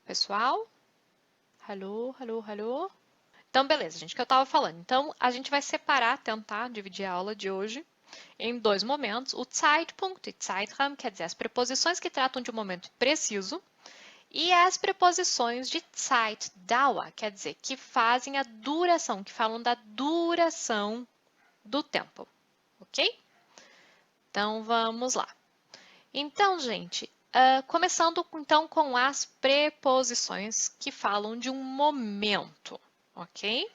Pessoal? Alô, alô, alô? Então, beleza, gente, o que eu estava falando. Então, a gente vai separar, tentar dividir a aula de hoje em dois momentos. O Zeitpunkt e Zeitraum, quer dizer, as preposições que tratam de um momento preciso, e as preposições de Zeitdauer, quer dizer, que fazem a duração, que falam da duração do tempo, ok? Então, vamos lá. Então, gente, começando então com as preposições que falam de um momento, ok?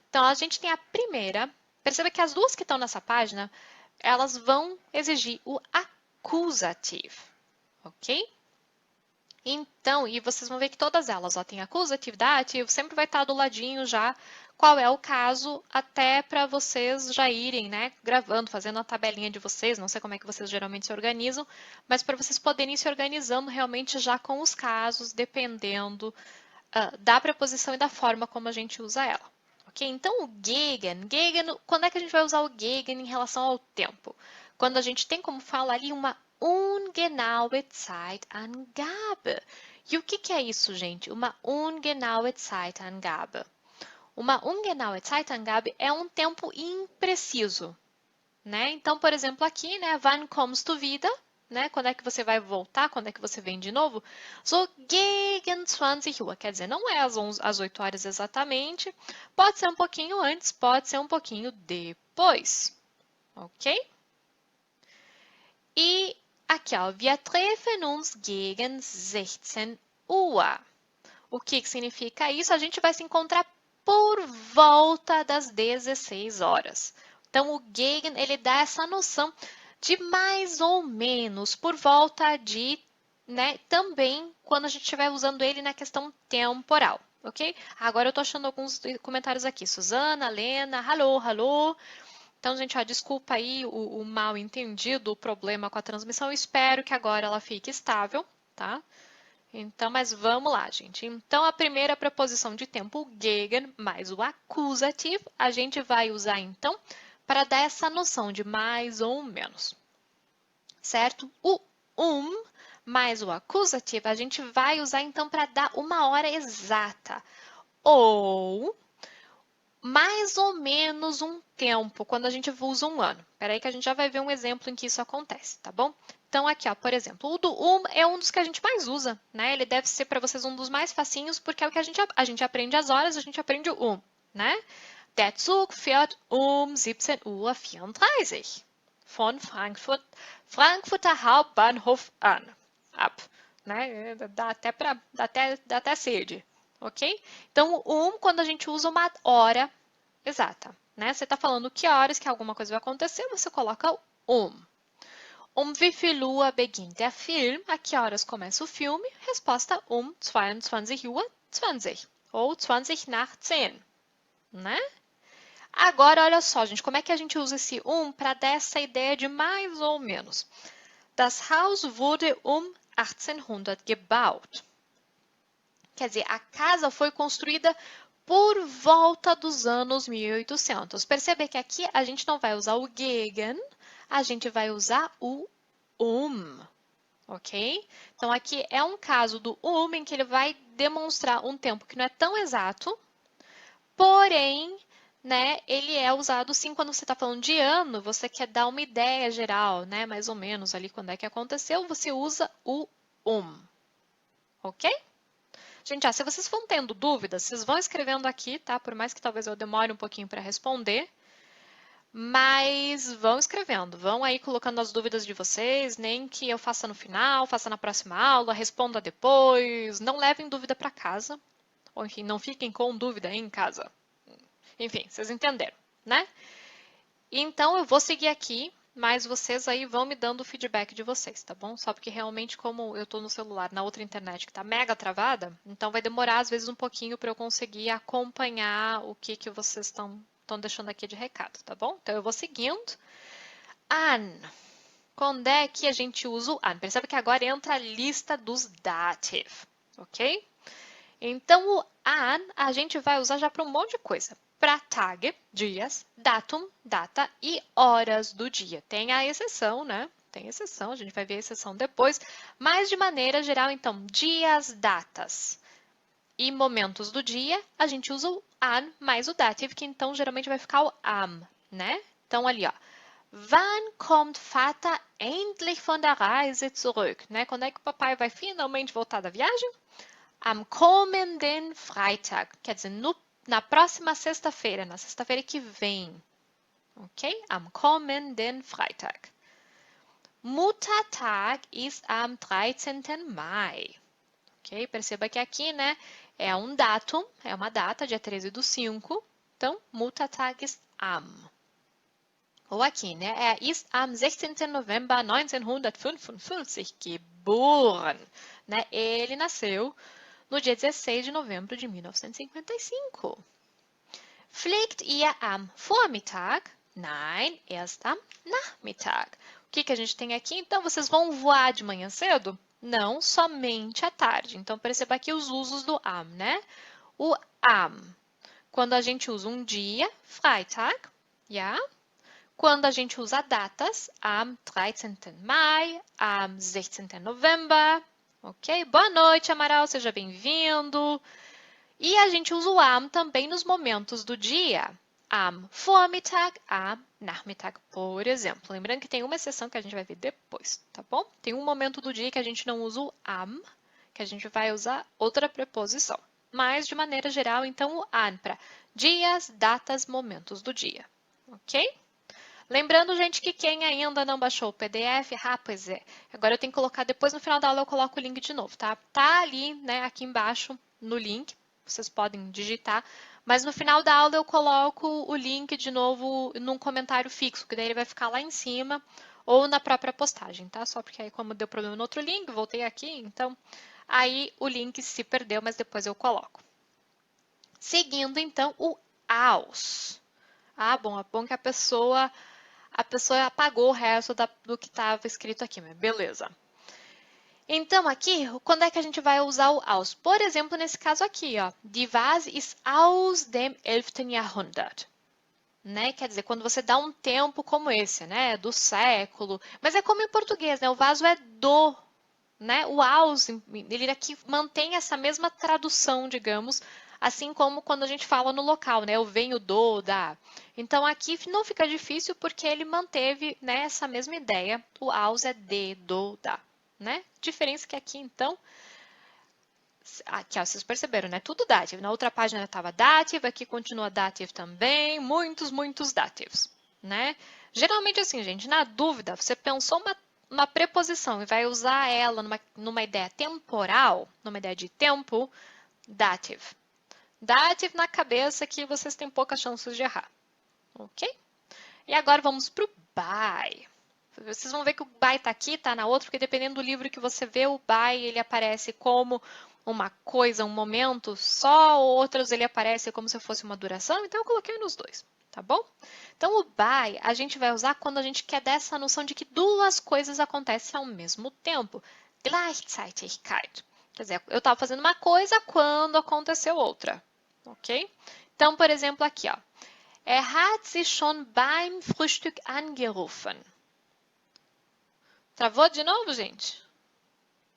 Então, a gente tem a primeira. Perceba que as duas que estão nessa página, elas vão exigir o acusativo, ok? Então, e vocês vão ver que todas elas, ó, tem acusativo, dativo, sempre vai estar do ladinho já qual é o caso, até para vocês já irem, né, gravando, fazendo a tabelinha de vocês, não sei como é que vocês geralmente se organizam, mas para vocês poderem ir se organizando realmente já com os casos, dependendo da preposição e da forma como a gente usa ela. Ok? Então, o gegen, quando é que a gente vai usar o gegen em relação ao tempo? Quando a gente tem como falar ali uma ungenaue Zeitangabe. E o que é isso, gente? Uma ungenaue Zeitangabe. Uma ungenaue Zeitangabe é um tempo impreciso, né? Então, por exemplo, aqui, né, wann kommst du wieder? Né? Quando é que você vai voltar? Quando é que você vem de novo? So gegen 20 Uhr, quer dizer, não é às 8 horas exatamente, pode ser um pouquinho antes, pode ser um pouquinho depois, ok? E aqui, ó, wir treffen uns gegen 16 Uhr. O que significa isso? A gente vai se encontrar por volta das 16 horas. Então, o gegen, ele dá essa noção de mais ou menos por volta de, né, também quando a gente estiver usando ele na questão temporal, ok? Agora eu tô achando alguns comentários aqui. Suzana, Lena, alô, alô. Então, gente, ó, desculpa aí o mal entendido, o problema com a transmissão. Eu espero que agora ela fique estável, tá? Então, mas vamos lá, gente. Então, a primeira preposição de tempo, o gegen, mais o acusativo, a gente vai usar, então, para dar essa noção de mais ou menos, certo? O mais o acusativo, a gente vai usar, então, para dar uma hora exata. Ou mais ou menos um tempo, quando a gente usa um ano. Espera aí que a gente já vai ver um exemplo em que isso acontece, tá bom? Então, aqui, ó, por exemplo, o do é um dos que a gente mais usa, né? Ele deve ser para vocês um dos mais facinhos, porque é o que a gente aprende as horas, a gente aprende o né? Der Zug fährt 17:34 Uhr von Frankfurter Hauptbahnhof an. Ab, né? Dá até sede, ok? Então, o quando a gente usa uma hora exata, né? Você está falando que horas que alguma coisa vai acontecer, você coloca o wie viel Uhr beginnt der Film? A que horas começa o filme? Resposta 22:20 Uhr ou 20 nach 10, né? Agora, olha só, gente, como é que a gente usa esse para dar essa ideia de mais ou menos? Das Haus wurde 1800 gebaut. Quer dizer, a casa foi construída por volta dos anos 1800. Percebe que aqui a gente não vai usar o gegen, a gente vai usar o ok? Então, aqui é um caso do em que ele vai demonstrar um tempo que não é tão exato, porém, né, ele é usado sim quando você está falando de ano, você quer dar uma ideia geral, né, mais ou menos ali quando é que aconteceu, você usa o ok? Gente, se vocês vão tendo dúvidas, vocês vão escrevendo aqui, tá? Por mais que talvez eu demore um pouquinho para responder, mas vão escrevendo, vão aí colocando as dúvidas de vocês, nem que eu faça no final, faça na próxima aula, responda depois, não levem dúvida para casa, ou enfim, não fiquem com dúvida em casa. Enfim, vocês entenderam, né? Então eu vou seguir aqui, mas vocês aí vão me dando o feedback de vocês, tá bom? Só porque realmente como eu tô no celular na outra internet que tá mega travada, então vai demorar às vezes um pouquinho para eu conseguir acompanhar o que vocês estão deixando aqui de recado, tá bom? Então eu vou seguindo. An. Quando é que a gente usa o an? Perceba que agora entra a lista dos dative, ok? Então o an a gente vai usar já para um monte de coisa. Para tag, dias, datum, data e horas do dia. Tem a exceção, né? tem exceção, a gente vai ver a exceção depois, mas de maneira geral, então, dias, datas e momentos do dia, a gente usa o an mais o dative, que então geralmente vai ficar o am, né? Então ali, ó, wann kommt Vater endlich von der Reise zurück? Né? Quando é que o papai vai finalmente voltar da viagem? Am kommenden Freitag, quer dizer, na próxima sexta-feira, na sexta-feira que vem. Ok? Am kommenden Freitag. Muttertag ist am 13. Mai. Ok? Perceba que aqui, né, é um datum, é uma data, dia 13/5. Então, Muttertag ist am. Ou aqui, né, ist am 16. November 1955 geboren. Né? Ele nasceu no dia 16 de novembro de 1955. Fliegt ihr am Vormittag? Nein, erst am Nachmittag. O que a gente tem aqui? Então, vocês vão voar de manhã cedo? Não, somente à tarde. Então, perceba aqui os usos do am, né? O am, quando a gente usa um dia, Freitag, ja? Quando a gente usa datas, am 13. Mai, am 16. November, ok? Boa noite, Amaral, seja bem-vindo. E a gente usa o am também nos momentos do dia. Am Vormittag, am Nachmittag, por exemplo. Lembrando que tem uma exceção que a gente vai ver depois, tá bom? Tem um momento do dia que a gente não usa o am, que a gente vai usar outra preposição. Mas, de maneira geral, então, o an para dias, datas, momentos do dia, ok? Lembrando, gente, que quem ainda não baixou o PDF, pois é. Agora eu tenho que colocar, depois no final da aula eu coloco o link de novo, tá? Tá ali, né, aqui embaixo no link, vocês podem digitar, mas no final da aula eu coloco o link de novo num comentário fixo, que daí ele vai ficar lá em cima ou na própria postagem, tá? Só porque aí como deu problema no outro link, voltei aqui, então aí o link se perdeu, mas depois eu coloco. Seguindo, então, o aus. Bom, é bom que a pessoa apagou o resto do que estava escrito aqui, mas beleza. Então, aqui, quando é que a gente vai usar o aus? Por exemplo, nesse caso aqui, ó, die Vase ist aus dem 11. Jahrhundert. Né? Quer dizer, quando você dá um tempo como esse, né? Do século. Mas é como em português, né? O vaso é do, né? O aus, ele aqui mantém essa mesma tradução, digamos, assim como quando a gente fala no local, né? Eu venho do, da. Então, aqui não fica difícil porque ele manteve, né, essa mesma ideia. O aus é de, do, da, né? Diferença que aqui, então, aqui ó, vocês perceberam, né? Tudo dative. Na outra página estava dative, aqui continua dative também. Muitos dativos, né? Geralmente, assim, gente, na dúvida, você pensou uma preposição e vai usar ela numa ideia temporal, numa ideia de tempo, dative. Dative na cabeça que vocês têm poucas chances de errar, ok? E agora vamos para o by. Vocês vão ver que o by está aqui, está na outra, porque dependendo do livro que você vê, o by ele aparece como uma coisa, um momento só, outros ele aparece como se fosse uma duração, então eu coloquei nos dois, tá bom? Então o by a gente vai usar quando a gente quer dar essa noção de que duas coisas acontecem ao mesmo tempo. Gleichzeitigkeit. Quer dizer, eu estava fazendo uma coisa quando aconteceu outra, ok? Então, por exemplo, aqui, ó. Hat sie schon beim Frühstück angerufen? Travou de novo, gente?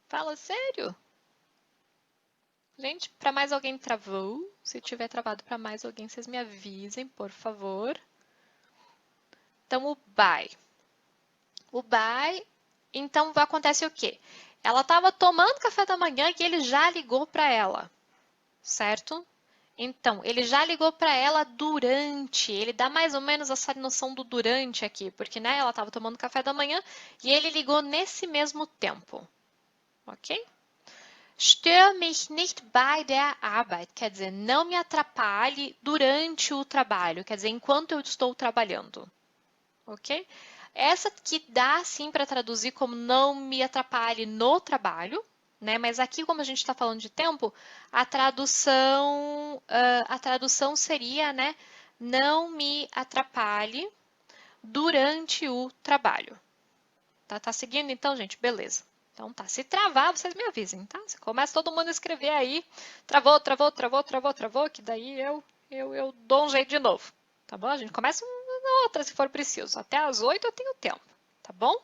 Fala sério? Gente, para mais alguém travou? Se tiver travado para mais alguém, vocês me avisem, por favor. Então, o by. O by, então, acontece o quê? Ela estava tomando café da manhã e ele já ligou para ela, certo? Então, ele já ligou para ela durante, ele dá mais ou menos essa noção do durante aqui, porque né, ela estava tomando café da manhã e ele ligou nesse mesmo tempo, ok? Störe mich nicht bei der Arbeit, quer dizer, não me atrapalhe durante o trabalho, quer dizer, enquanto eu estou trabalhando, ok? Essa que dá sim para traduzir como não me atrapalhe no trabalho, né? Mas aqui, como a gente está falando de tempo, a tradução seria, né? Não me atrapalhe durante o trabalho. Tá seguindo então, gente? Beleza. Então tá. Se travar, vocês me avisem, tá? Se começa todo mundo a escrever aí, travou, que daí eu dou um jeito de novo. Tá bom? A gente começa uma outra se for preciso. Até às 8 eu tenho tempo, tá bom?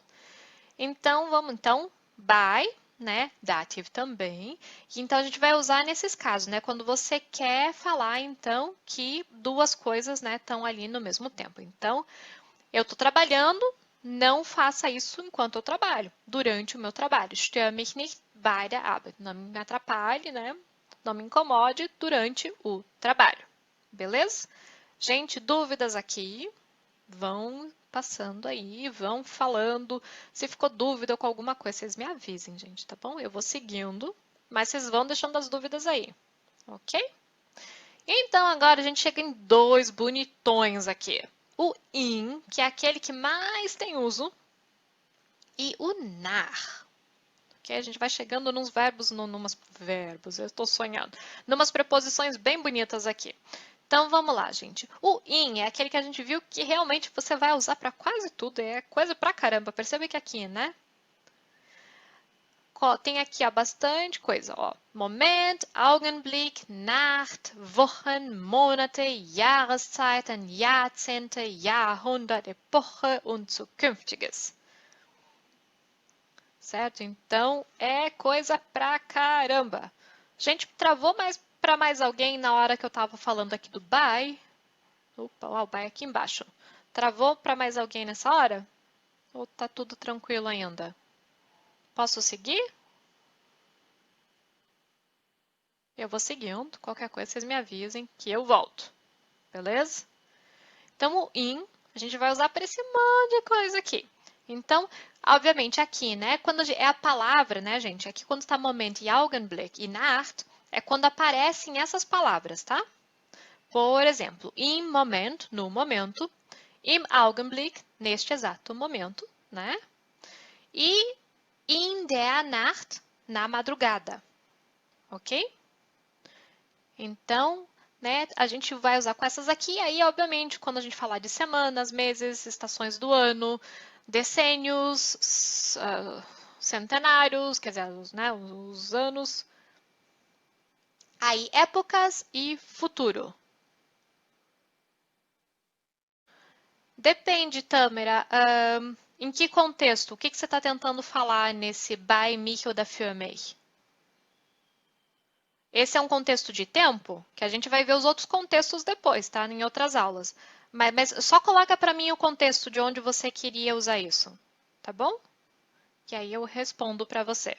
Então, vamos então, by, né? Dative também. Então, a gente vai usar nesses casos, né? Quando você quer falar, então, que duas coisas, né, estão ali no mesmo tempo. Então, eu estou trabalhando, não faça isso enquanto eu trabalho, durante o meu trabalho. Störe mich nicht bei der Arbeit. Não me atrapalhe, né? Não me incomode durante o trabalho. Beleza? Gente, dúvidas aqui? Vão passando aí, vão falando. Se ficou dúvida com alguma coisa, vocês me avisem, gente, tá bom? Eu vou seguindo, mas vocês vão deixando as dúvidas aí, ok? Então, agora a gente chega em dois bonitões aqui. O in, que é aquele que mais tem uso, e o nar. Ok? A gente vai chegando nos verbos, eu estou sonhando, numas preposições bem bonitas aqui. Então, vamos lá, gente. O in é aquele que a gente viu que realmente você vai usar para quase tudo, é coisa pra caramba. Percebe que aqui, né? Tem aqui ó, bastante coisa. Ó. Moment, Augenblick, Nacht, Wochen, Monate, Jahreszeiten, Jahrzehnte, Jahrhundert, Epoche und Zukünftiges. Certo? Então, é coisa pra caramba. Gente, travou mais para mais alguém na hora que eu estava falando aqui do by? Opa, ó, o by aqui embaixo. Travou para mais alguém nessa hora? Ou tá tudo tranquilo ainda? Posso seguir? Eu vou seguindo. Qualquer coisa, vocês me avisem que eu volto. Beleza? Então, o in, a gente vai usar para esse monte de coisa aqui. Então, obviamente, aqui, né? Quando é a palavra, né, gente? Aqui, quando está momento e Augenblick e Nacht, é quando aparecem essas palavras, tá? Por exemplo, im Moment, no momento, im Augenblick, neste exato momento, né? E in der Nacht, na madrugada, ok? Então, né, a gente vai usar com essas aqui, e aí, obviamente, quando a gente falar de semanas, meses, estações do ano, decênios, centenários, quer dizer, os anos, aí épocas e futuro. Depende, Tâmara. Em que contexto? O que você está tentando falar nesse bei mich oder für mich? Esse é um contexto de tempo, que a gente vai ver os outros contextos depois, tá? Em outras aulas. Mas só coloca para mim o contexto de onde você queria usar isso, tá bom? Que aí eu respondo para você.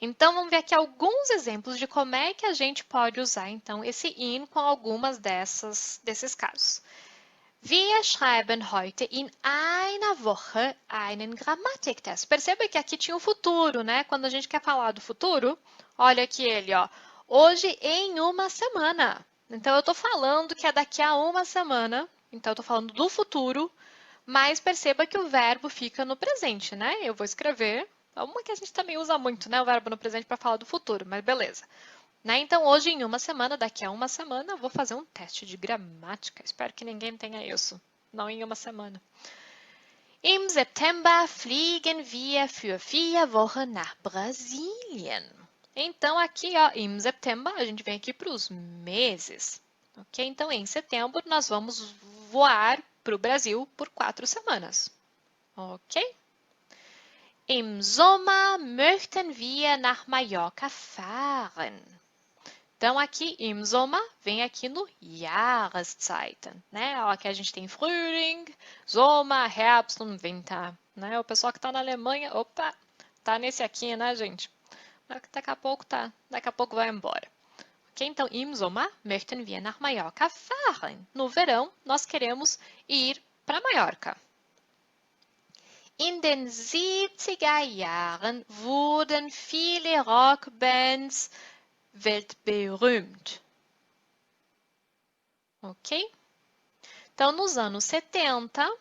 Então, vamos ver aqui alguns exemplos de como é que a gente pode usar, então, esse in com algumas desses casos. Wir schreiben heute in einer Woche einen Grammatiktest. Perceba que aqui tinha o futuro, né? Quando a gente quer falar do futuro, olha aqui ele, ó. Hoje em uma semana. Então, eu estou falando que é daqui a uma semana. Então, eu estou falando do futuro, mas perceba que o verbo fica no presente, né? Eu vou escrever. Uma que a gente também usa muito, né? O verbo no presente para falar do futuro, mas beleza. Né? Então, hoje, em uma semana, daqui a uma semana, eu vou fazer um teste de gramática. Espero que ninguém tenha isso. Não em uma semana. Im September fliegen wir für 4 Wochen nach Brasilien. Então, aqui, ó, im September, a gente vem aqui para os meses. Ok? Então, em setembro, nós vamos voar para o Brasil por 4 semanas. Ok? Im Sommer möchten wir nach Mallorca fahren. Então, aqui, im Sommer, vem aqui no Jahreszeiten, né? Aqui a gente tem Frühling, Sommer, Herbst und Winter, né? O pessoal que está na Alemanha, opa, tá nesse aqui, né, gente? Daqui a pouco vai embora. Ok? Então, im Sommer möchten wir nach Mallorca fahren. No verão, nós queremos ir para Mallorca. In den 70er Jahren wurden viele Rockbands weltberühmt. Ok? Então, nos anos 70,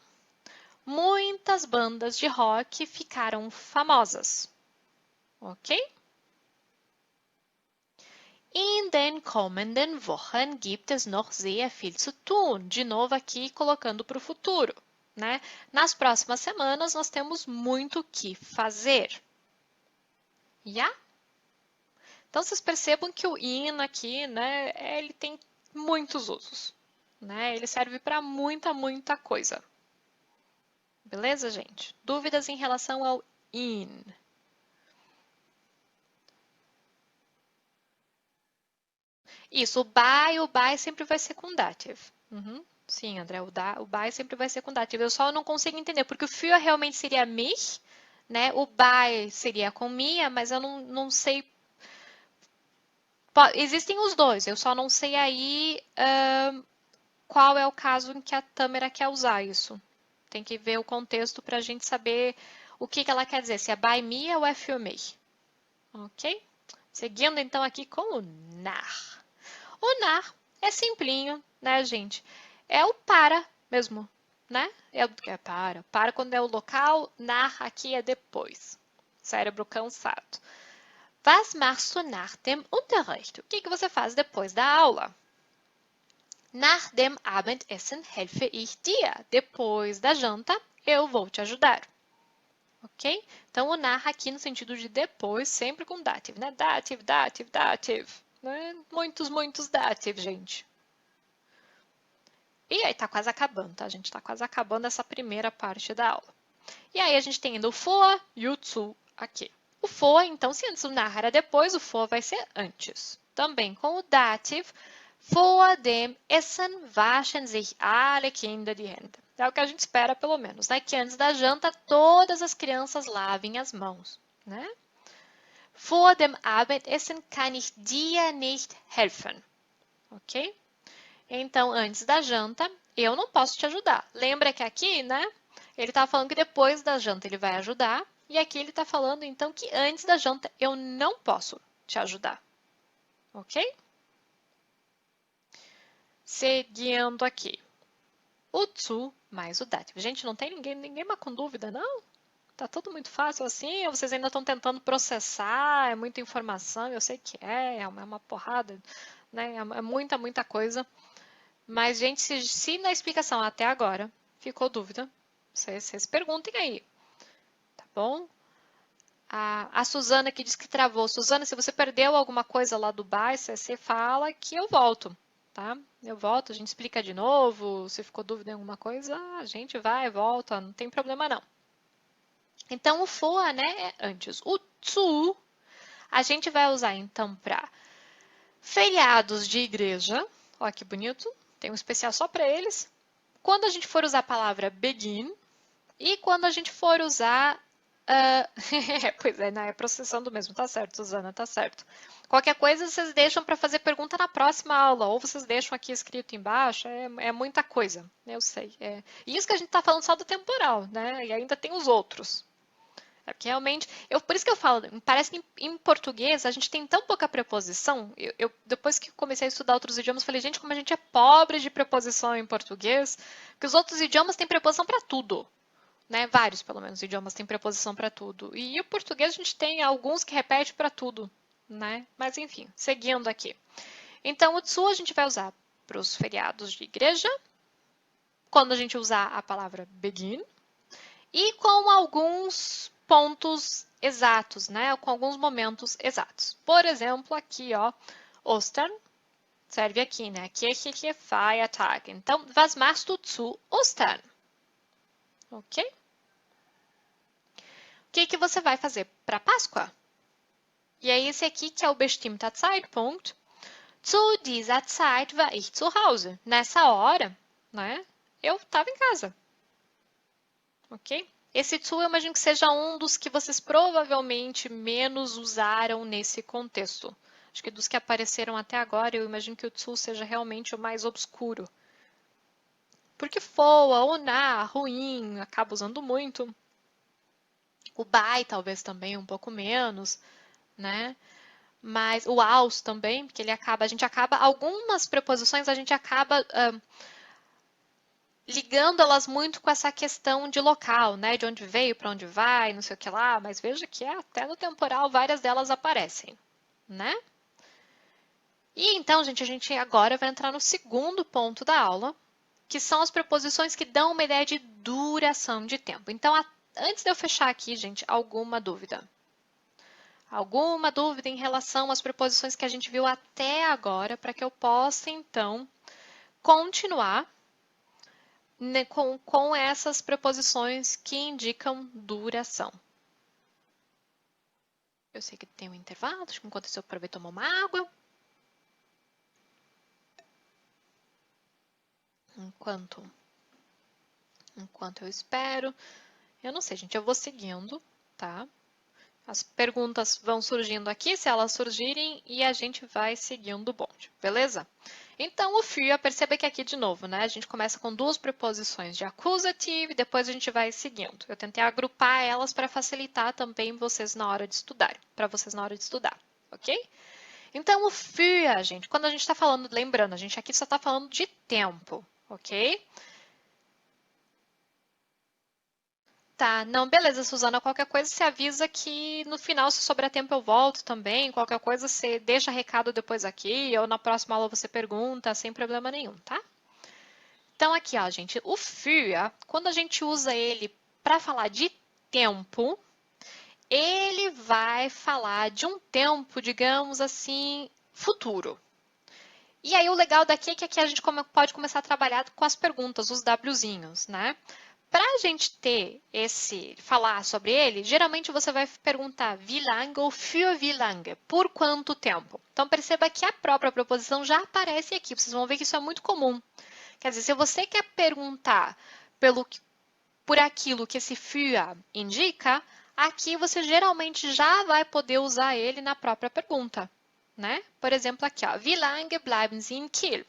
muitas bandas de rock ficaram famosas. Ok? In den kommenden Wochen gibt es noch sehr viel zu tun. De novo aqui colocando para o futuro. Né? Nas próximas semanas, nós temos muito o que fazer. Já? Então, vocês percebam que o in aqui, né, ele tem muitos usos. Né? Ele serve para muita coisa. Beleza, gente? Dúvidas em relação ao in? Isso, o by sempre vai ser com dative. Uhum. Sim, André, o by sempre vai ser com dative. Eu só não consigo entender, porque o für realmente seria mich, né? O by seria com mia, mas eu não sei. Existem os dois, eu só não sei aí qual é o caso em que a Tâmara quer usar isso. Tem que ver o contexto para a gente saber o que ela quer dizer, se é by mia ou é für mich. Ok? Seguindo então aqui com o nach. O nach é simplinho, né, gente? É o para mesmo, né? É o que é para. Para quando é o local, nach aqui é depois. Cérebro cansado. Was machst du nach dem Unterricht? O que você faz depois da aula? Nach dem Abendessen helfe ich dir. Depois da janta, eu vou te ajudar. Ok? Então, o nach aqui no sentido de depois, sempre com dative, né? Dative, dative, dative. Né? Muitos dative, gente. E aí, tá quase acabando, tá? A gente tá quase acabando essa primeira parte da aula. E aí, a gente tem ainda o vor e o zu aqui. O vor, então, se antes o nach era depois, o vor vai ser antes. Também com o dative, vor dem Essen waschen sich alle Kinder die Hände. É o que a gente espera, pelo menos, né? Que antes da janta, todas as crianças lavem as mãos, né? Vor dem Abendessen kann ich dir nicht helfen. Ok? Então, antes da janta, eu não posso te ajudar. Lembra que aqui, né? Ele está falando que depois da janta ele vai ajudar. E aqui ele está falando, então, que antes da janta eu não posso te ajudar. Ok? Seguindo aqui. O zu mais o dative. Gente, não tem ninguém mais com dúvida, não? Tá tudo muito fácil assim? Ou vocês ainda estão tentando processar? É muita informação, eu sei que é uma porrada, né? É muita coisa. Mas, gente, se na explicação até agora ficou dúvida, vocês perguntem aí, tá bom? A Suzana que disse que travou. Suzana, se você perdeu alguma coisa lá do bar, você fala que eu volto, tá? Eu volto, a gente explica de novo. Se ficou dúvida em alguma coisa, a gente vai, volta, não tem problema não. Então, o for, né, é antes. O zu, a gente vai usar então para feriados de igreja. Olha que bonito, tem um especial só para eles. Quando a gente for usar a palavra begin e quando a gente for usar. Pois é, não, é processando mesmo, tá certo, Suzana, tá certo. Qualquer coisa vocês deixam para fazer pergunta na próxima aula, ou vocês deixam aqui escrito embaixo, é muita coisa, eu sei. E isso que a gente tá falando só do temporal, né? E ainda tem os outros. É porque realmente, por isso que eu falo, parece que em português a gente tem tão pouca preposição. Depois que comecei a estudar outros idiomas, falei, gente, como a gente é pobre de preposição em português, que os outros idiomas têm preposição para tudo. Né? Vários, pelo menos, idiomas têm preposição para tudo. E o português a gente tem alguns que repete para tudo. Né? Mas enfim, seguindo aqui. Então, o zu a gente vai usar para os feriados de igreja, quando a gente usar a palavra begin, e com alguns pontos exatos, né? Com alguns momentos exatos. Por exemplo, aqui, ó, Ostern serve aqui, né? Kirchliche Feiertag. Então, was machst du zu Ostern? Ok? O que você vai fazer para Páscoa? E aí, esse aqui que é o bestimmter Zeitpunkt. Zu dieser Zeit war ich zu Hause. Nessa hora, né? Eu estava em casa. Ok? Esse to eu imagino que seja um dos que vocês provavelmente menos usaram nesse contexto. Acho que dos que apareceram até agora, eu imagino que o to seja realmente o mais obscuro. Porque foa, ou na, ruim, acaba usando muito. O by talvez também um pouco menos, né? Mas o aus também, porque a gente acaba, algumas preposições a gente acaba ligando elas muito com essa questão de local, né? De onde veio, para onde vai, não sei o que lá, mas veja que até no temporal várias delas aparecem, né? E então, gente, a gente agora vai entrar no segundo ponto da aula, que são as preposições que dão uma ideia de duração de tempo. Então, antes de eu fechar aqui, gente, alguma dúvida? Alguma dúvida em relação às preposições que a gente viu até agora, para que eu possa, então, continuar com essas preposições que indicam duração. Eu sei que tem um intervalo, acho que enquanto isso eu aproveito tomar uma água. Enquanto eu espero. Eu não sei, gente, eu vou seguindo, tá? As perguntas vão surgindo aqui, se elas surgirem, e a gente vai seguindo o bonde, beleza? Então, o für, perceba que aqui de novo, né? A gente começa com duas preposições de accusative, depois a gente vai seguindo. Eu tentei agrupar elas para facilitar também vocês na hora de estudar, para vocês na hora de estudar, ok? Então, o für, gente, quando a gente está falando, lembrando, a gente aqui só está falando de tempo, ok? Tá, não, beleza, Suzana, qualquer coisa você avisa que no final, se sobrar tempo, eu volto também. Qualquer coisa você deixa recado depois aqui, ou na próxima aula você pergunta, sem problema nenhum, tá? Então, aqui, ó, gente, o für, quando a gente usa ele para falar de tempo, ele vai falar de um tempo, digamos assim, futuro. E aí, o legal daqui é que aqui a gente pode começar a trabalhar com as perguntas, os Wzinhos, né? Para a gente falar sobre ele, geralmente você vai perguntar wie lange ou für wie lange, por quanto tempo. Então perceba que a própria proposição já aparece aqui, vocês vão ver que isso é muito comum. Quer dizer, se você quer perguntar por aquilo que esse für indica, aqui você geralmente já vai poder usar ele na própria pergunta, né? Por exemplo, aqui, ó, wie lange bleiben Sie in Kiel?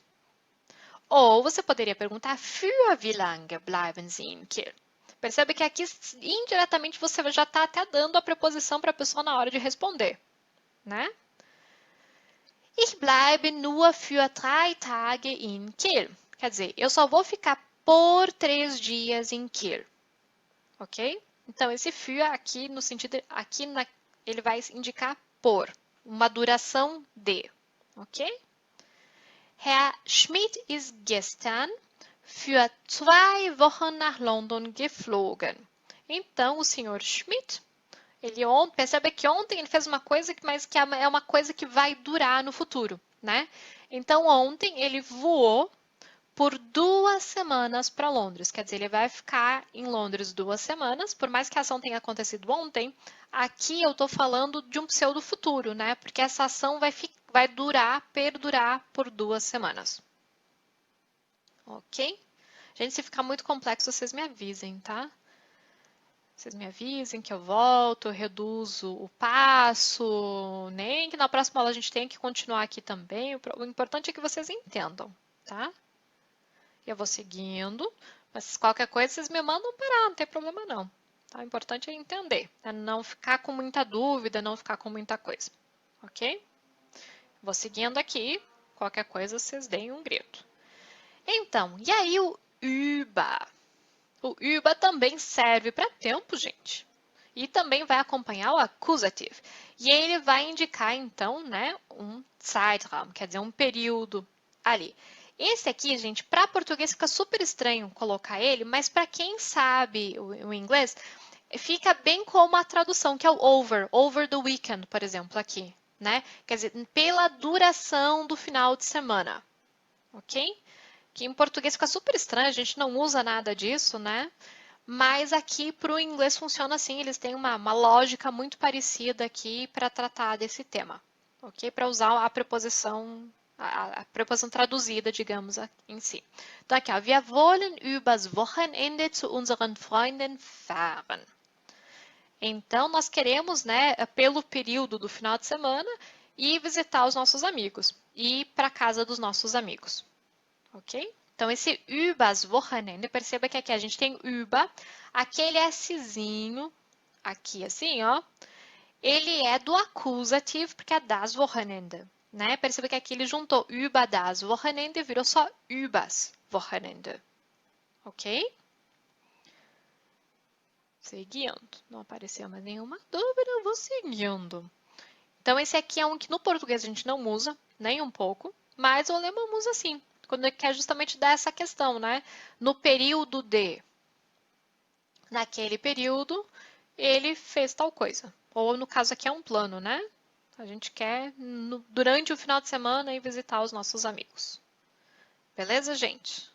Ou você poderia perguntar, für wie lange bleiben Sie in Kiel? Percebe que aqui, indiretamente, você já está até dando a preposição para a pessoa na hora de responder, né? Ich bleibe nur für 3 Tage in Kiel. Quer dizer, eu só vou ficar por 3 dias em Kiel, ok? Então, esse für aqui, no sentido, ele vai indicar por, uma duração de, ok? Herr Schmidt ist gestern für 2 Wochen nach London geflogen. Então, o senhor Schmidt, percebe que ontem ele fez uma coisa, mas que é uma coisa que vai durar no futuro, né? Então, ontem ele voou por 2 semanas para Londres. Quer dizer, ele vai ficar em Londres 2 semanas, por mais que a ação tenha acontecido ontem, aqui eu estou falando de um pseudo futuro, né? Porque essa ação vai perdurar por 2 semanas. Ok? Gente, se ficar muito complexo, vocês me avisem, tá? Vocês me avisem que eu volto, eu reduzo o passo, nem que na próxima aula a gente tenha que continuar aqui também. O importante é que vocês entendam, tá? Eu vou seguindo, mas qualquer coisa vocês me mandam parar, não tem problema não. Tá? O importante é entender, é não ficar com muita dúvida, não ficar com muita coisa, ok? Vou seguindo aqui, qualquer coisa vocês deem um grito. Então, e aí o über? O über também serve para tempo, gente. E também vai acompanhar o accusative. E ele vai indicar, então, né, um Zeitraum, quer dizer, um período ali. Esse aqui, gente, para português fica super estranho colocar ele, mas para quem sabe o inglês, fica bem como a tradução, que é o over the weekend, por exemplo, aqui, né? Quer dizer, pela duração do final de semana, ok? Que em português fica super estranho, a gente não usa nada disso, né? Mas aqui para o inglês funciona assim, eles têm uma lógica muito parecida aqui para tratar desse tema, ok? Para usar a preposição traduzida, digamos, em si. Então, aqui, ó, wir wollen übers Wochenende zu unseren Freunden fahren. Então, nós queremos, né, pelo período do final de semana, ir visitar os nossos amigos, ir para a casa dos nossos amigos, ok? Então, esse übers Wochenende, perceba que aqui a gente tem über, aquele Szinho, aqui assim, ó, ele é do accusative, porque é das Wochenende, né? Perceba que aqui ele juntou über das Wochenende e virou só übers Wochenende, ok? Seguindo, não apareceu mais nenhuma dúvida, eu vou seguindo. Então, esse aqui é um que no português a gente não usa, nem um pouco, mas o alemão usa sim, quando ele quer justamente dar essa questão, né? No período de, naquele período, ele fez tal coisa. Ou no caso aqui é um plano, né? A gente quer, durante o final de semana, ir visitar os nossos amigos. Beleza, gente?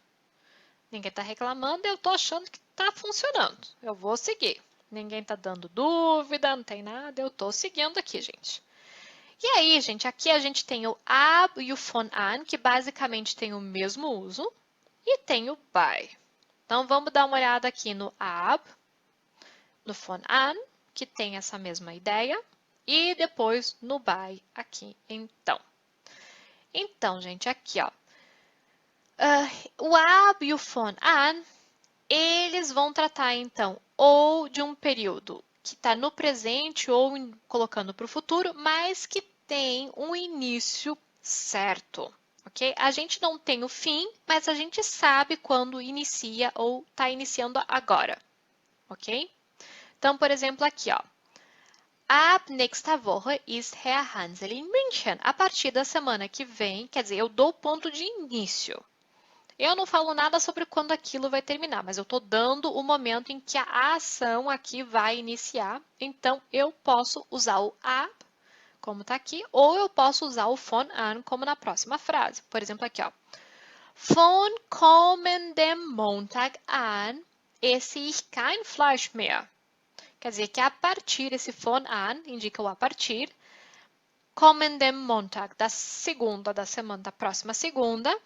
Ninguém está reclamando, eu estou achando que está funcionando. Eu vou seguir. Ninguém está dando dúvida, não tem nada, eu estou seguindo aqui, gente. E aí, gente, aqui a gente tem o ab e o von an, que basicamente tem o mesmo uso, e tem o by. Então, vamos dar uma olhada aqui no ab, no von an, que tem essa mesma ideia, e depois no by aqui, então. Então, gente, aqui, ó. O ab e o von an, eles vão tratar, então, ou de um período que está no presente ou colocando para o futuro, mas que tem um início certo, ok? A gente não tem o fim, mas a gente sabe quando inicia ou está iniciando agora, ok? Então, por exemplo, aqui, ó. Ab nächster Woche ist Herr Hansel in München. A partir da semana que vem, quer dizer, eu dou o ponto de início. Eu não falo nada sobre quando aquilo vai terminar, mas eu estou dando o momento em que a ação aqui vai iniciar. Então, eu posso usar o ab, como está aqui, ou eu posso usar o von an, como na próxima frase. Por exemplo, aqui, ó. Von kommendem Montag an esse ich kein Fleisch mehr. Quer dizer que a partir, esse von an indica o a partir, kommendem Montag, da segunda, da semana, da próxima segunda,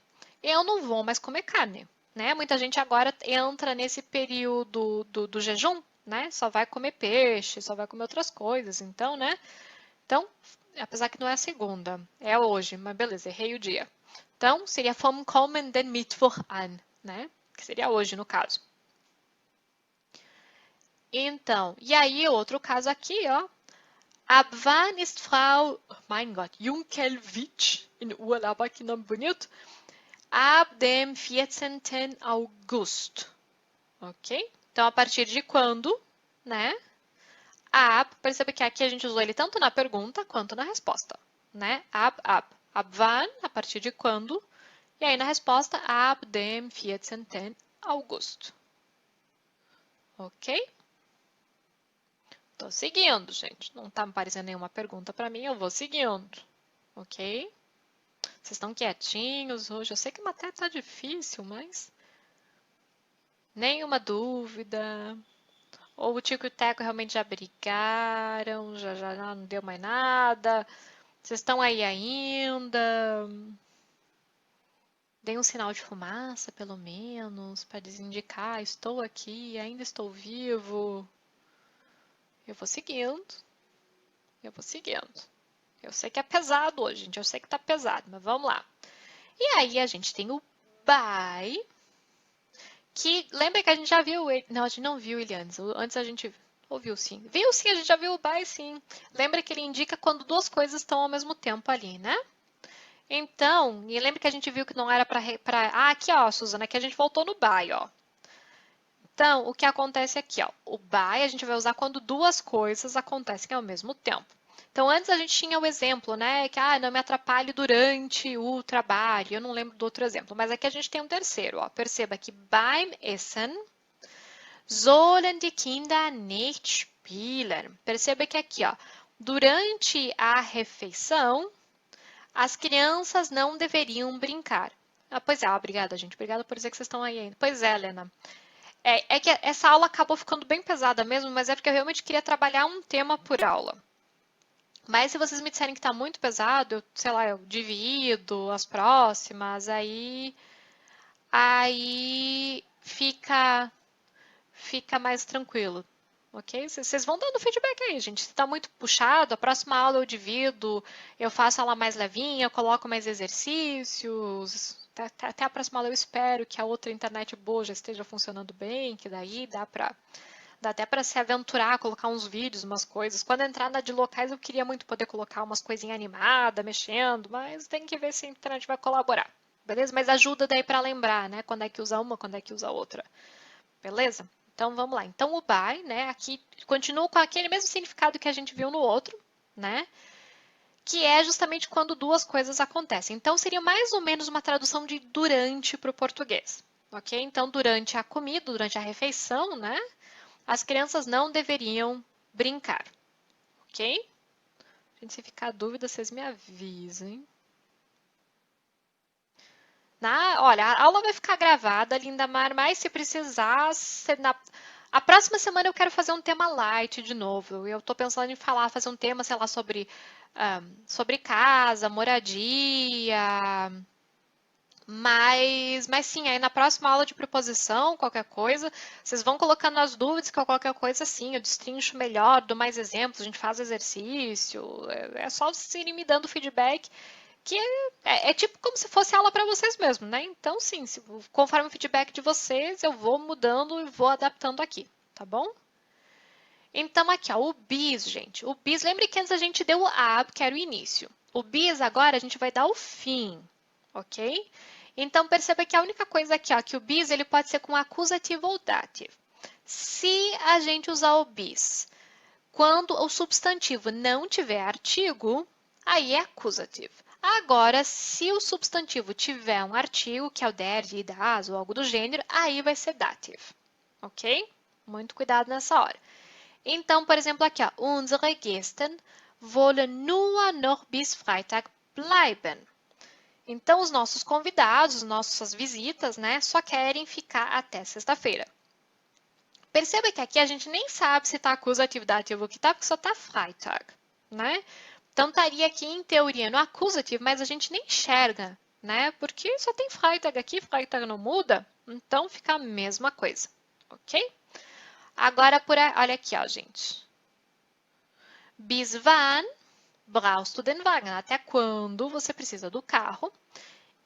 eu não vou mais comer carne, né? Muita gente agora entra nesse período do jejum, né? Só vai comer peixe, só vai comer outras coisas, então, né? Então, apesar que não é a segunda, é hoje, mas beleza, errei o dia. Então, seria vom kommenden Mittwoch an, né? Que seria hoje, no caso. Então, e aí, outro caso aqui, ó. Ab wann ist Frau, mein Gott, Junkelwitsch in Urlaub? Que nome bonito. Ab dem 14. August. Ok? Então, a partir de quando, né? Ab, perceba que aqui a gente usou ele tanto na pergunta quanto na resposta, né? Ab. Ab wann, a partir de quando. E aí, na resposta, ab dem 14. August. Ok? Tô seguindo, gente. Não tá aparecendo nenhuma pergunta para mim, eu vou seguindo. Ok? Vocês estão quietinhos hoje. Eu sei que a matéria tá difícil, mas nenhuma dúvida. Ou o Tico e o Teco realmente já brigaram, já não deu mais nada. Vocês estão aí ainda. Dei um sinal de fumaça, pelo menos, para desindicar, estou aqui, ainda estou vivo. Eu vou seguindo. Eu vou seguindo. Eu sei que é pesado hoje, gente. Eu sei que tá pesado, mas vamos lá. E aí a gente tem o by, que lembra que a gente já viu ele. Não, a gente não viu ele antes. Antes a gente ouviu sim. Viu sim, a gente já viu o by sim. Lembra que ele indica quando duas coisas estão ao mesmo tempo ali, né? Então, e lembra que a gente viu que não era para. Ah, aqui ó, Suzana, aqui a gente voltou no by, ó. Então, o que acontece aqui, ó? O by a gente vai usar quando duas coisas acontecem ao mesmo tempo. Então, antes a gente tinha o exemplo, né? Que não me atrapalhe durante o trabalho. Eu não lembro do outro exemplo, mas aqui a gente tem um terceiro, ó. Perceba que beim Essen sollen die Kinder nicht spielen. Perceba que aqui, ó, durante a refeição, as crianças não deveriam brincar. Pois é, obrigada, gente. Obrigada por dizer que vocês estão aí ainda. Pois é, Helena. É que essa aula acabou ficando bem pesada mesmo, mas é porque eu realmente queria trabalhar um tema por aula. Mas se vocês me disserem que está muito pesado, eu, sei lá, eu divido as próximas, aí fica mais tranquilo, ok? Vocês vão dando feedback aí, gente. Se está muito puxado, a próxima aula eu divido, eu faço ela mais levinha, eu coloco mais exercícios. Até a próxima aula eu espero que a outra internet boa já esteja funcionando bem, que daí dá até para se aventurar, colocar uns vídeos, umas coisas. Quando entrar na de locais, eu queria muito poder colocar umas coisinhas animadas, mexendo, mas tem que ver se a internet vai colaborar, beleza? Mas ajuda daí para lembrar, né? Quando é que usa uma, quando é que usa outra, beleza? Então, vamos lá. Então, o by, né? Aqui continua com aquele mesmo significado que a gente viu no outro, né? Que é justamente quando duas coisas acontecem. Então, seria mais ou menos uma tradução de durante para o português, ok? Então, durante a comida, durante a refeição, né? As crianças não deveriam brincar, ok? Gente, se ficar dúvida, vocês me avisem. Olha, a aula vai ficar gravada, Lindamar, mas se precisar, a próxima semana eu quero fazer um tema light de novo. Eu estou pensando em fazer um tema, sei lá, sobre casa, moradia. Mas sim, aí na próxima aula de proposição, qualquer coisa, vocês vão colocando as dúvidas, que qualquer coisa assim, eu destrincho melhor, dou mais exemplos, a gente faz exercício. É só vocês irem me dando feedback, que é tipo como se fosse aula para vocês mesmos, né? Então, sim, conforme o feedback de vocês, eu vou mudando e vou adaptando aqui, tá bom? Então, aqui, ó, o bis, gente. O bis, lembre que antes a gente deu o ab, que era o início. O bis, agora, a gente vai dar o fim, ok? Então, perceba que a única coisa aqui, ó, que o bis, ele pode ser com acusativo ou dativo. Se a gente usar o bis quando o substantivo não tiver artigo, aí é acusativo. Agora, se o substantivo tiver um artigo, que é o der, die, das ou algo do gênero, aí vai ser dativo, ok? Muito cuidado nessa hora. Então, por exemplo, aqui, ó, unsere Gäste wollen nur noch bis Freitag bleiben. Então, os nossos convidados, nossas visitas, né, só querem ficar até sexta-feira. Perceba que aqui a gente nem sabe se está acusativo, dativo ou que está, porque só está Freitag, né? Então, estaria aqui, em teoria, no acusativo, mas a gente nem enxerga, né? Porque só tem Freitag aqui, Freitag não muda, então fica a mesma coisa, ok? Agora, olha aqui, ó, gente. Bis wann brauchst du den Wagen? Até quando você precisa do carro?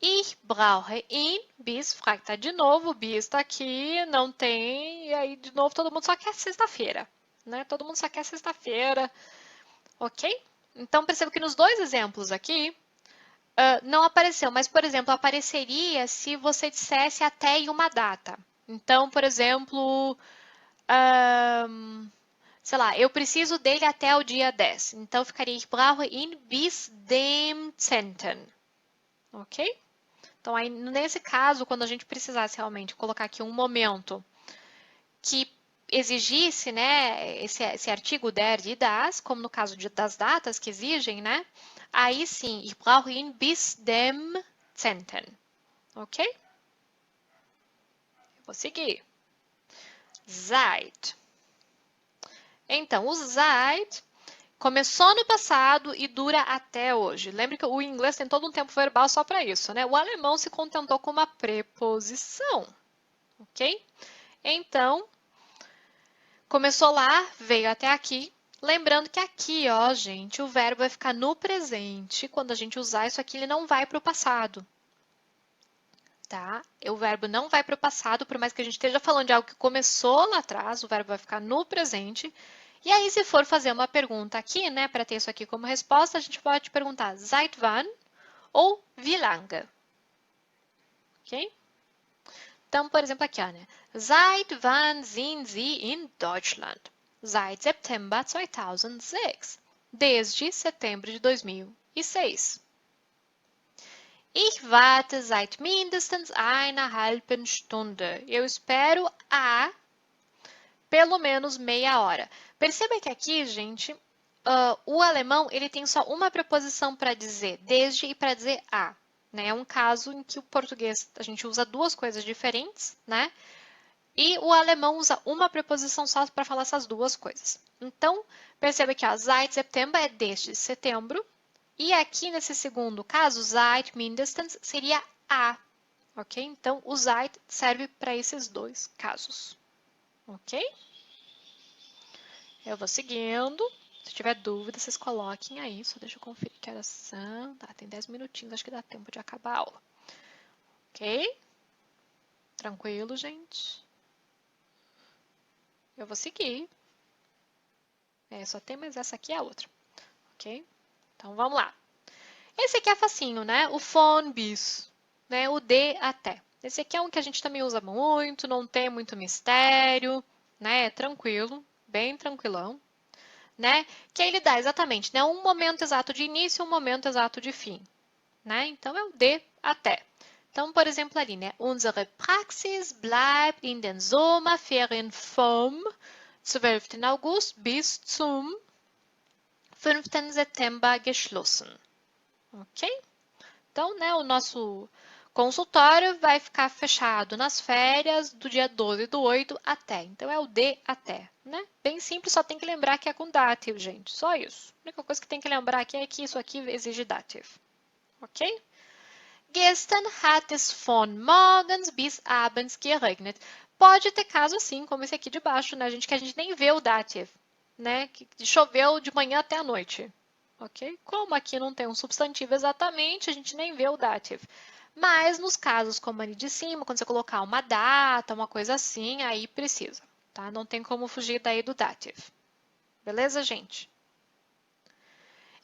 Ich brauche ihn bis Freitag. De novo, bis está aqui, não tem, e aí de novo todo mundo só quer sexta-feira, né? Todo mundo só quer sexta-feira, ok? Então perceba que nos dois exemplos aqui não apareceu, mas por exemplo, apareceria se você dissesse até em uma data. Então, por exemplo, sei lá, eu preciso dele até o dia 10. Então, ficaria ich brauche ihn bis dem 10. Ok? Então, aí, nesse caso, quando a gente precisasse realmente colocar aqui um momento que exigisse, né, esse artigo der e das, como no caso das datas que exigem, né? Aí sim, ich brauche ihn bis dem 10. Ok? Eu vou seguir. Seit. Então, o seit começou no passado e dura até hoje. Lembre que o inglês tem todo um tempo verbal só para isso, né? O alemão se contentou com uma preposição, ok? Então, começou lá, veio até aqui. Lembrando que aqui, ó, gente, o verbo vai ficar no presente. Quando a gente usar isso aqui, ele não vai para o passado, tá? O verbo não vai para o passado, por mais que a gente esteja falando de algo que começou lá atrás, o verbo vai ficar no presente. E aí, se for fazer uma pergunta aqui, né, para ter isso aqui como resposta, a gente pode perguntar seit wann ou wie lange. Ok? Então, por exemplo, aqui, ó, né? Seit wann sind Sie in Deutschland? Seit September 2006. Desde setembro de 2006. Ich warte seit mindestens einer halben Stunde. Eu espero há pelo menos meia hora. Perceba que aqui, gente, o alemão ele tem só uma preposição para dizer desde e para dizer a. Né? É um caso em que o português a gente usa duas coisas diferentes, né? E o alemão usa uma preposição só para falar essas duas coisas. Então, perceba que seit September é desde setembro. E aqui nesse segundo caso, seit mindestens seria a. Ok? Então, o seit serve para esses dois casos. Ok? Eu vou seguindo. Se tiver dúvida, vocês coloquem aí. Só deixa eu conferir que horas são. Tá, tem 10 minutinhos, acho que dá tempo de acabar a aula. Ok? Tranquilo, gente? Eu vou seguir. Só tem mais essa aqui e a outra. Ok? Então, vamos lá. Esse aqui é facinho, né? O von bis, né? O de até. Esse aqui é um que a gente também usa muito, não tem muito mistério, né? É tranquilo, bem tranquilão, né? Que aí ele dá exatamente, né? Um momento exato de início e um momento exato de fim, né? Então, é o de até. Então, por exemplo, ali, né? Unsere Praxis bleibt in den Sommerferien vom 12. August bis zum 5. September geschlossen. Ok? Então, né, o nosso Consultório vai ficar fechado nas férias do dia 12/8 até. Então, é o de até, né? Bem simples, só tem que lembrar que é com dative, gente. Só isso. A única coisa que tem que lembrar aqui é que isso aqui exige dative. Ok? Gestern hat es von morgens bis abends geregnet. Pode ter caso assim, como esse aqui de baixo, né, gente? Que a gente nem vê o dative, né? Que choveu de manhã até a noite. Ok? Como aqui não tem um substantivo exatamente, a gente nem vê o dative. Mas nos casos como ali de cima, quando você colocar uma data, uma coisa assim, aí precisa, tá? Não tem como fugir daí do dative. Beleza, gente?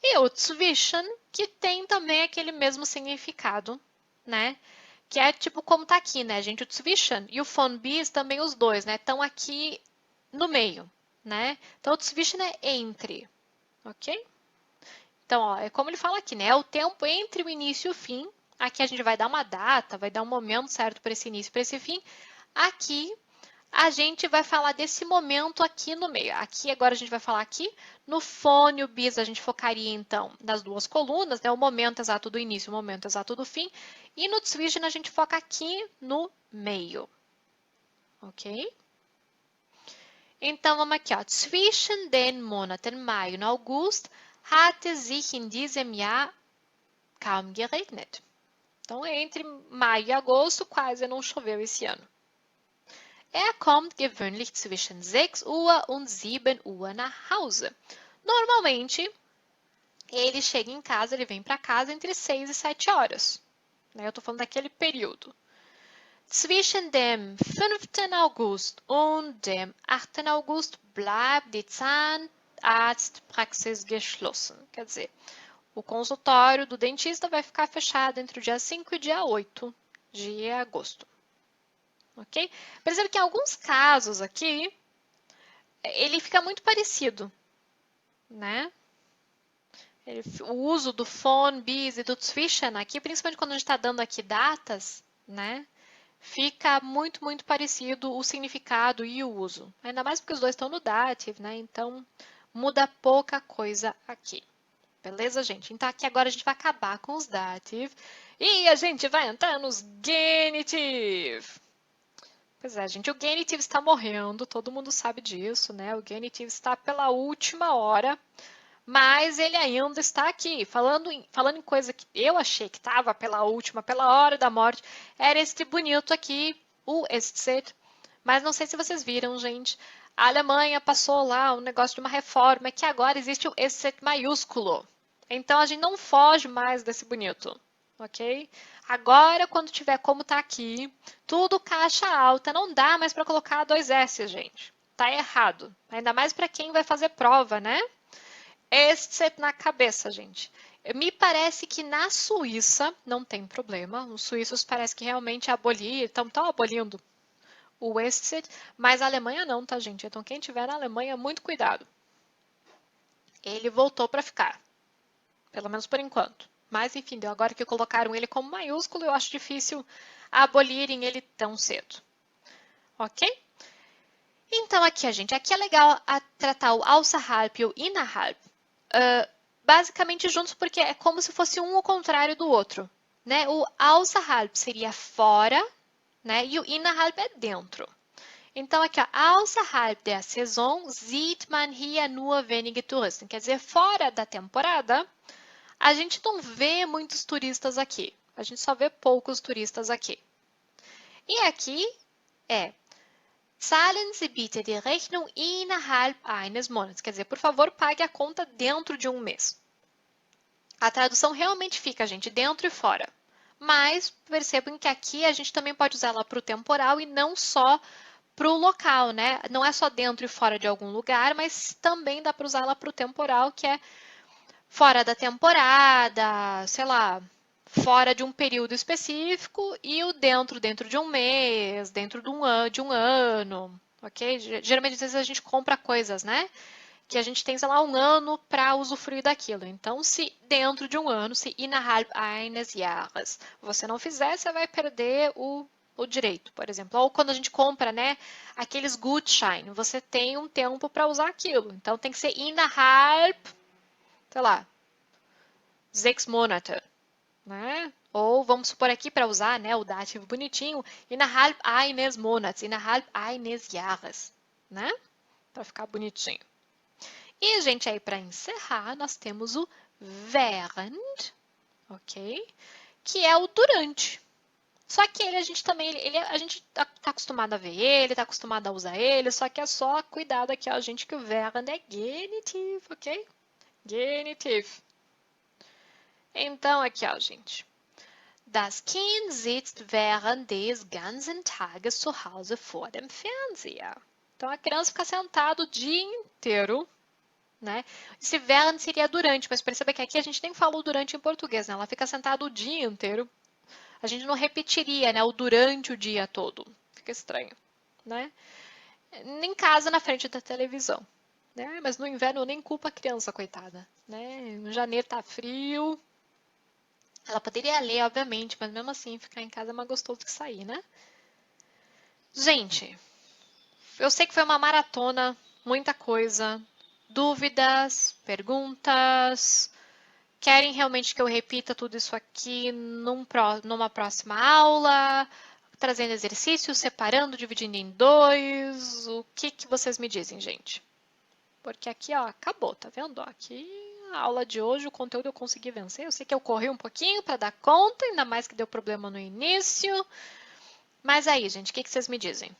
E o zwischen, que tem também aquele mesmo significado, né? Que é tipo como tá aqui, né, gente? O zwischen e o von bis também os dois, né? Estão aqui no meio, né? Então, o zwischen é entre, ok? Então, ó, é como ele fala aqui, né? É o tempo entre o início e o fim. Aqui a gente vai dar uma data, vai dar um momento certo para esse início e para esse fim. Aqui a gente vai falar desse momento aqui no meio. Aqui agora a gente vai falar aqui no fone, o bis a gente focaria então nas duas colunas, né? O momento exato do início, o momento exato do fim. E no zwischen a gente foca aqui no meio. Ok? Então vamos aqui, ó. Zwischen den Monaten Mai und August hatte sich in diesem Jahr kaum geregnet. Então, entre maio e agosto, quase não choveu esse ano. Kommt gewöhnlich zwischen 6 Uhr und 7 Uhr nach Hause. Normalmente, ele chega em casa, ele vem para casa entre 6 e 7 horas. Eu estou falando daquele período. Zwischen dem 5. August und dem 8. August bleibt die Zahnarztpraxis geschlossen. Quer dizer, o consultório do dentista vai ficar fechado entre o dia 5 e o dia 8 de agosto. Ok? Percebe que em alguns casos aqui, ele fica muito parecido, né? O uso do von, bis e do zwischen aqui, principalmente quando a gente está dando aqui datas, né? Fica muito, muito parecido o significado e o uso. Ainda mais porque os dois estão no dative, né? Então, muda pouca coisa aqui. Beleza, gente? Então, aqui agora a gente vai acabar com os dative e a gente vai entrar nos genitive. Pois é, gente, o genitive está morrendo, todo mundo sabe disso, né? O genitive está pela última hora, mas ele ainda está aqui. Falando em coisa que eu achei que estava pela hora da morte, era esse bonito aqui, o Estzet. Mas não sei se vocês viram, gente. A Alemanha passou lá um negócio de uma reforma que agora existe o Estzet maiúsculo. Então a gente não foge mais desse bonito, ok? Agora, quando tiver como tá aqui, tudo caixa alta, não dá mais para colocar 2 S, gente. Tá errado. Ainda mais para quem vai fazer prova, né? Este na cabeça, gente. Me parece que na Suíça não tem problema. Os suíços parece que realmente estão abolindo o este, mas a Alemanha não, tá, gente? Então, quem tiver na Alemanha, muito cuidado. Ele voltou para ficar, pelo menos por enquanto. Mas, enfim, agora que colocaram ele como maiúsculo, eu acho difícil abolirem ele tão cedo. Ok? Então, aqui, gente, aqui é legal tratar o außerhalb e o innerhalb basicamente juntos, porque é como se fosse um o contrário do outro. Né? O außerhalb seria fora, né? E o innerhalb é dentro. Então, aqui, ó, außerhalb der Saison sieht man hier nur wenige Touristen. Quer dizer, fora da temporada, a gente não vê muitos turistas aqui. A gente só vê poucos turistas aqui. E aqui é Zahlen Sie bitte die Rechnung innerhalb eines Monats. Quer dizer, por favor, pague a conta dentro de um mês. A tradução realmente fica, gente, dentro e fora. Mas percebam que aqui a gente também pode usar ela para o temporal e não só para o local, né? Não é só dentro e fora de algum lugar, mas também dá para usar ela para o temporal, que é fora da temporada, sei lá, fora de um período específico e o dentro de um mês, dentro de um ano, ok? Geralmente, às vezes, a gente compra coisas, né? Que a gente tem, sei lá, um ano para usufruir daquilo. Então, se dentro de um ano, se innerhalb eines Jahres, você não fizer, você vai perder o direito, por exemplo. Ou quando a gente compra, né, aqueles Gutschein, você tem um tempo para usar aquilo. Então, tem que ser innerhalb, sei lá, 6 Monate, né? Ou vamos supor aqui para usar, né, o dativo bonitinho, innerhalb eines Monats, innerhalb eines Jahres, né? Para ficar bonitinho. E, gente, aí para encerrar, nós temos o während, ok? Que é o durante. Só que ele, a gente também, a gente tá acostumado a ver ele, tá acostumado a usar ele, só que é só cuidado aqui, ó, gente, que o während é genitivo, ok? Genitivo. Então, aqui, ó, gente. Das Kind sitzt während des ganzen Tages zu Hause vor dem Fernseher. Então, a criança fica sentada o dia inteiro, né? Esse während seria durante, mas perceba que aqui a gente nem falou durante em português, né? Ela fica sentada o dia inteiro. A gente não repetiria, né, o durante o dia todo. Fica estranho, né? Em casa, na frente da televisão, né? Mas no inverno eu nem culpo a criança, coitada, né? No janeiro tá frio. Ela poderia ler, obviamente, mas mesmo assim ficar em casa é mais gostoso que sair, né? Gente, eu sei que foi uma maratona, muita coisa. Dúvidas, perguntas? Querem realmente que eu repita tudo isso aqui numa próxima aula? Trazendo exercícios, separando, dividindo em dois? O que vocês me dizem, gente? Porque aqui, ó, acabou, tá vendo? Aqui, a aula de hoje, o conteúdo eu consegui vencer. Eu sei que eu corri um pouquinho para dar conta, ainda mais que deu problema no início. Mas aí, gente, o que vocês me dizem?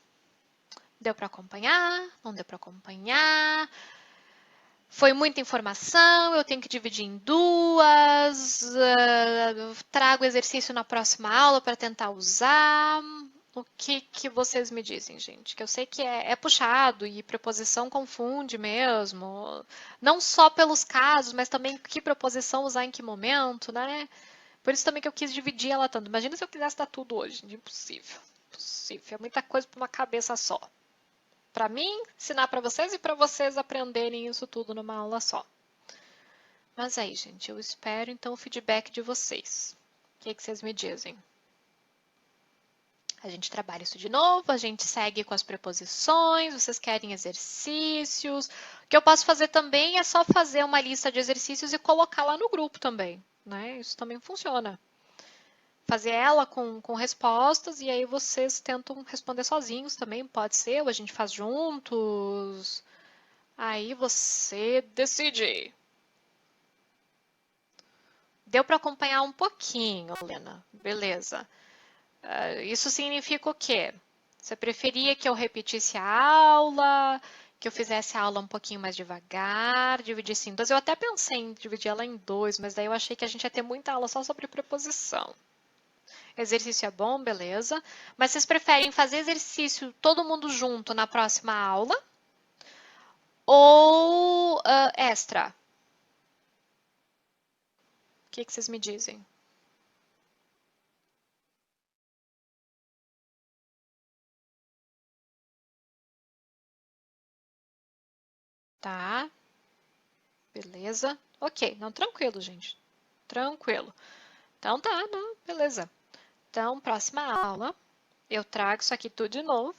Deu para acompanhar? Não deu para acompanhar? Foi muita informação, eu tenho que dividir em duas, trago exercício na próxima aula para tentar usar. O que vocês me dizem, gente? Que eu sei que é puxado e preposição confunde mesmo. Não só pelos casos, mas também que preposição usar em que momento, né? Por isso também que eu quis dividir ela tanto. Imagina se eu quisesse dar tudo hoje. Impossível. Impossível. É muita coisa para uma cabeça só. Para mim, ensinar para vocês e para vocês aprenderem isso tudo numa aula só. Mas aí, gente, eu espero então o feedback de vocês. O que vocês me dizem? A gente trabalha isso de novo, a gente segue com as preposições, vocês querem exercícios. O que eu posso fazer também é só fazer uma lista de exercícios e colocar lá no grupo também, né? Isso também funciona. Fazer ela com respostas e aí vocês tentam responder sozinhos também, pode ser, ou a gente faz juntos. Aí você decide. Deu para acompanhar um pouquinho, Helena. Beleza. Isso significa o quê? Você preferia que eu repetisse a aula, que eu fizesse a aula um pouquinho mais devagar, dividisse em dois? Eu até pensei em dividir ela em dois, mas daí eu achei que a gente ia ter muita aula só sobre preposição. Exercício é bom, beleza. Mas vocês preferem fazer exercício todo mundo junto na próxima aula? Ou extra? O que vocês me dizem? Tá, beleza. Ok, não, tranquilo, gente. Tranquilo. Então tá, não, beleza. Então, próxima aula, eu trago isso aqui tudo de novo.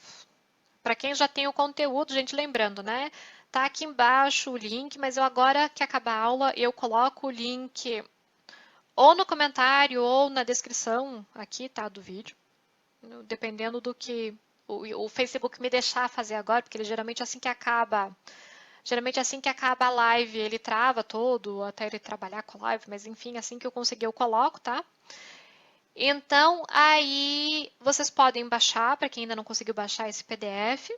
Para quem já tem o conteúdo, gente, lembrando, né? Tá aqui embaixo o link, mas eu agora que acabar a aula, eu coloco o link ou no comentário ou na descrição aqui, tá, do vídeo. Dependendo do que o Facebook me deixar fazer agora, porque ele geralmente assim que acaba a live, ele trava todo, até ele trabalhar com a live, mas enfim, assim que eu conseguir eu coloco, tá? Então, aí vocês podem baixar, para quem ainda não conseguiu baixar esse PDF,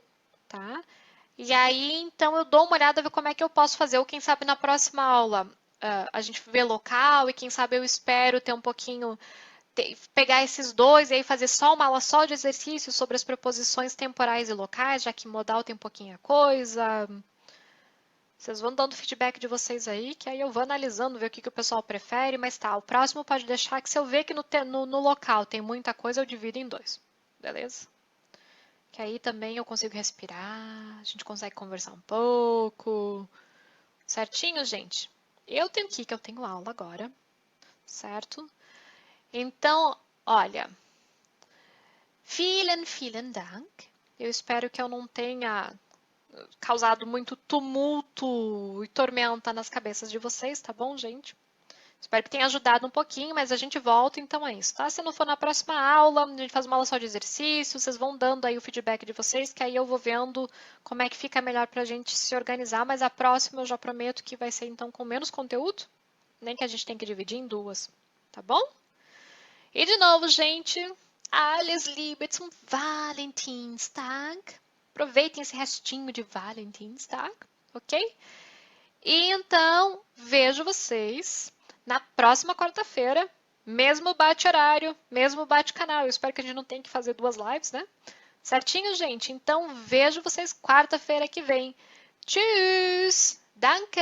tá? E aí, então, eu dou uma olhada, ver como é que eu posso fazer, ou quem sabe na próxima aula a gente vê local, e quem sabe eu espero ter um pouquinho, pegar esses dois e aí fazer só uma aula só de exercício sobre as preposições temporais e locais, já que modal tem pouquinha coisa. Vocês vão dando feedback de vocês aí, que aí eu vou analisando, ver o que o pessoal prefere, mas tá, o próximo pode deixar que se eu ver que no local tem muita coisa, eu divido em dois, beleza? Que aí também eu consigo respirar, a gente consegue conversar um pouco, certinho, gente? Eu tenho que eu tenho aula agora, certo? Então, olha, vielen Dank. Eu espero que eu não tenha causado muito tumulto e tormenta nas cabeças de vocês, tá bom, gente? Espero que tenha ajudado um pouquinho, mas a gente volta então a isso, tá? Se não for na próxima aula, a gente faz uma aula só de exercício, vocês vão dando aí o feedback de vocês, que aí eu vou vendo como é que fica melhor pra gente se organizar, mas a próxima eu já prometo que vai ser então com menos conteúdo, nem que a gente tenha que dividir em duas, tá bom? E de novo, gente, alles Liebe zum Valentinstag. Aproveitem esse restinho de Valentinstag, ok? E então, vejo vocês na próxima quarta-feira, mesmo bate-horário, mesmo bate-canal. Eu espero que a gente não tenha que fazer duas lives, né? Certinho, gente? Então, vejo vocês quarta-feira que vem. Tschüss! Danke!